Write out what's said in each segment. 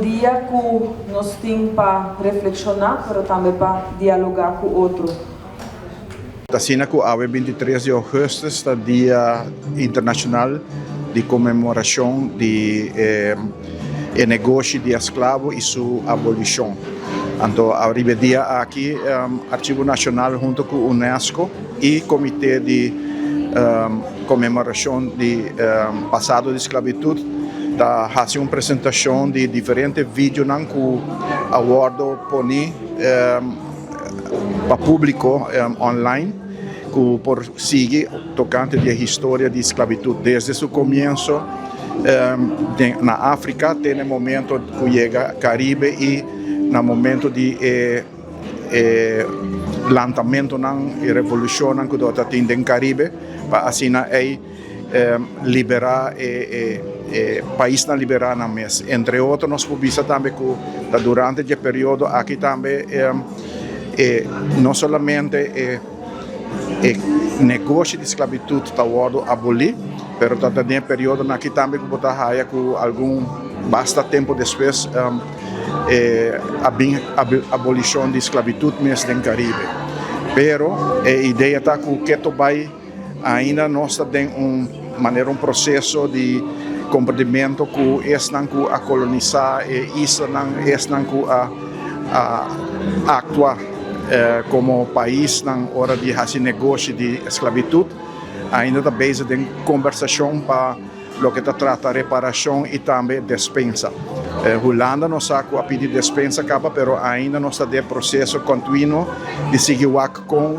dia que nós temos para reflexionar, mas também para dialogar com o outro. Assim, que a 23 de agosto é o Dia Internacional de Comemoração de negócio de escravo e sua abolição. Então, arriba dia aqui, Arquivo Nacional junto com o UNESCO e Comitê de Comemoração de Passado de Esclavitud está fazendo uma apresentação de diferentes vídeos que o awardo põe para público online que por seguir tocante da história de esclavitud desde seu começo na África até no momento que chega Caribe e no momento de lançamento e revolução que está tendo no Caribe para assim liberar país na liberar na mês. Entre outros, nós publicamos também que durante esse período aqui também não somente negócio de esclavitud está abolido, mas também no período aqui também que está aí com algum bastante tempo depois a abolição de esclavitud mesmo no Caribe. Pero a ideia está que vai ainda nós temos um processo de compreendimento que a colonizar e isso a actuar como país na hora de fazer negócio de esclavitud. Ainda está base em conversação para o que trata reparação e também dispensa. Holanda não sabe a pedir dispensa, mas ainda não está em processo contínuo de seguir com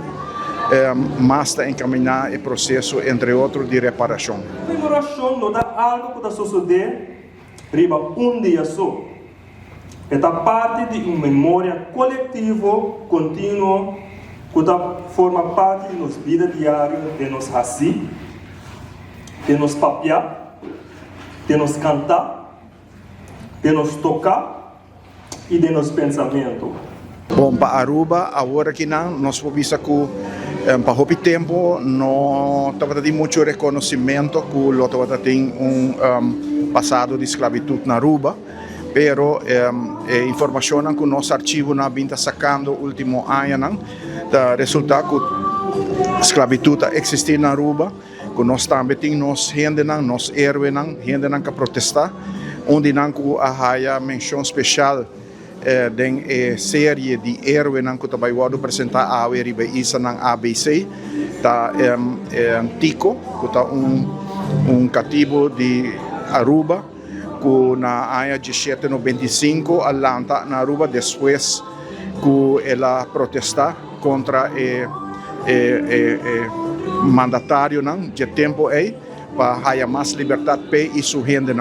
mas está encaminhar o processo, entre outros, de reparação. Comemoração não é algo que está sucedendo riba dia só. É parte de uma memória coletiva, contínua, que forma parte de nossa vida diária, de nos raci, de nos papiar, de nos cantar, de nos tocar e de nos pensamentos. Bom, para Aruba, agora que nós vamos ver que para pouco tempo não estava tendo muito reconhecimento que o Loto tem passado de esclavitud na Aruba, pero informação que o nosso arquivo está sacando no último ano, da resulta que a esclavitud existe na Aruba, que nós também temos gente, nos heróis, gente que protestar, onde nós há menção especial da série de heróis que também vou apresentar a isso na ABC, tá Tico, que está cativo de Aruba, que na ano de 1795 Atlanta na Aruba depois que ela protestar contra o mandatário de tempo aí para ter mais liberdade para e sua gente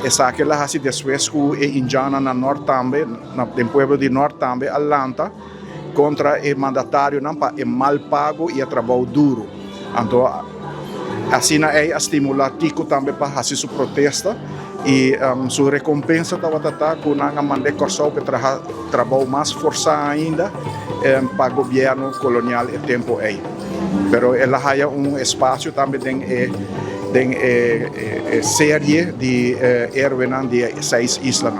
essa aquela assim depois que indiana na norte também no povo de norte também Atlanta contra o mandatário para é mal pago e trabalho duro. Então assim é estimular Tico também para fazer sua protesta e sua recompensa estava com a mandar corção para trabalho mais forçado ainda para o governo colonial e tempo aí. Pero ela tem espaço também tem série de heróis de 6 islas.